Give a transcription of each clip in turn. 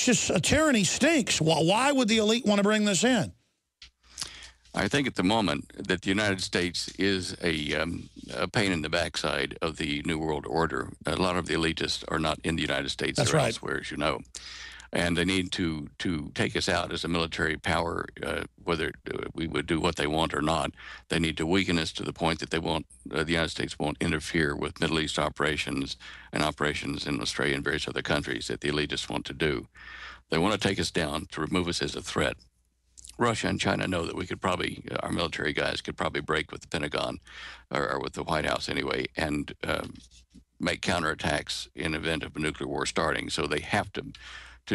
just a tyranny stinks. Why would the elite want to bring this in? I think at the moment that the United States is a pain in the backside of the New World Order. A lot of the elitists are not in the United States. That's they're right. elsewhere, as you know. And they need to take us out as a military power, whether we would do what they want or not. They need to weaken us to the point that they won't, the United States won't interfere with Middle East operations and operations in Australia and various other countries that the elitists want to do. They want to take us down to remove us as a threat. Russia and China know that we could probably, our military guys could probably break with the Pentagon, or with the White House anyway, and make counterattacks in event of a nuclear war starting. So they have to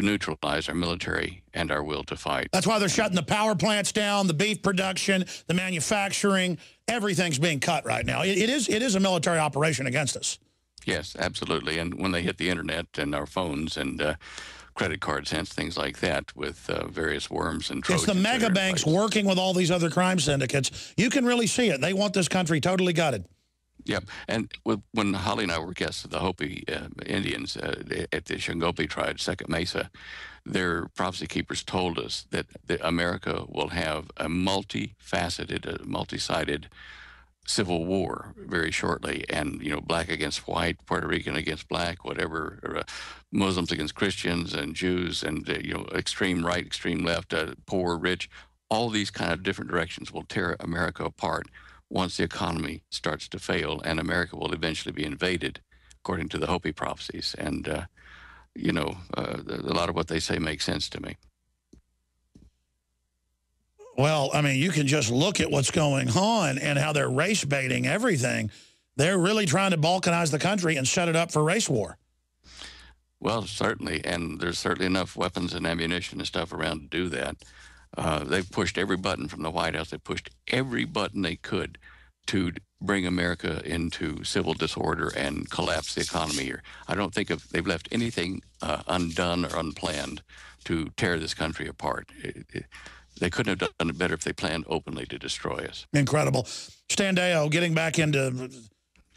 neutralize our military and our will to fight. That's why they're shutting the power plants down, the beef production, the manufacturing. Everything's being cut right now. It is a military operation against us. Yes, absolutely. And when they hit the internet and our phones and credit cards, hence things like that, with various worms and Trojans. It's the mega banks working with all these other crime syndicates. You can really see it. They want this country totally gutted. Yep. And when Holly and I were guests of the Hopi Indians at the Shingopi tribe, Second Mesa, their prophecy keepers told us that America will have a multifaceted, multi-sided civil war very shortly, and black against white, Puerto Rican against black, whatever, Muslims against Christians and Jews, and extreme right, extreme left, poor, rich, all these kind of different directions will tear America apart once the economy starts to fail, and America will eventually be invaded, according to the Hopi prophecies. And a lot of what they say makes sense to me. Well, I mean, you can just look at what's going on and how they're race baiting everything. They're really trying to balkanize the country and set it up for race war. Well, certainly, and there's certainly enough weapons and ammunition and stuff around to do that. They've pushed every button from the White House. They pushed every button they could to bring America into civil disorder and collapse the economy here. I don't think they've left anything undone or unplanned to tear this country apart. They couldn't have done it better if they planned openly to destroy us. Incredible. Stan Deyo, getting back into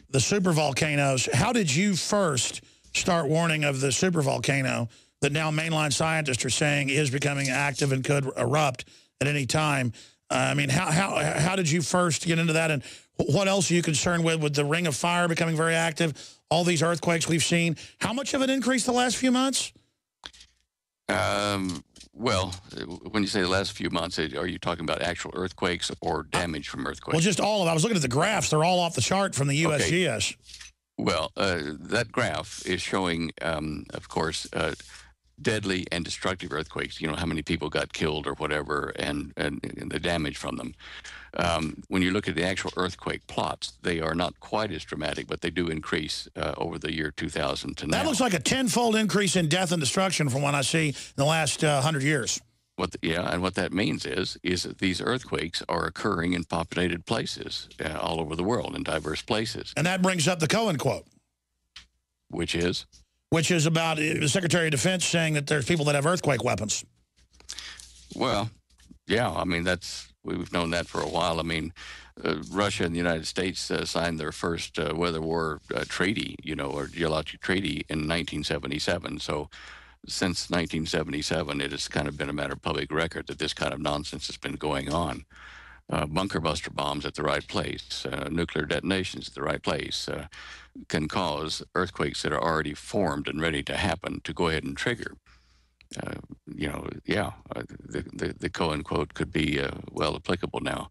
the supervolcanoes, how did you first start warning of the supervolcano that now mainline scientists are saying is becoming active and could erupt at any time? I mean, how did you first get into that, and what else are you concerned with the Ring of Fire becoming very active, all these earthquakes we've seen? How much of an increase the last few months? Well, when you say the last few months, are you talking about actual earthquakes or damage from earthquakes? Well, just all of it. I was looking at the graphs. They're all off the chart from the USGS. Okay. Well, that graph is showing, of course, deadly and destructive earthquakes, how many people got killed or whatever, and the damage from them. When you look at the actual earthquake plots, they are not quite as dramatic, but they do increase over the year 2000 to now. That looks like a tenfold increase in death and destruction from what I see in the last 100 years. And what that means is that these earthquakes are occurring in populated places all over the world, in diverse places. And that brings up the Cohen quote. Which is? Which is about the Secretary of Defense saying that there's people that have earthquake weapons. Well, yeah, I mean, we've known that for a while. I mean, Russia and the United States signed their first weather war treaty, or geologic treaty in 1977. So since 1977, it has kind of been a matter of public record that this kind of nonsense has been going on. Bunker buster bombs at the right place, nuclear detonations at the right place can cause earthquakes that are already formed and ready to happen to go ahead and trigger. The Cohen quote could be well applicable now.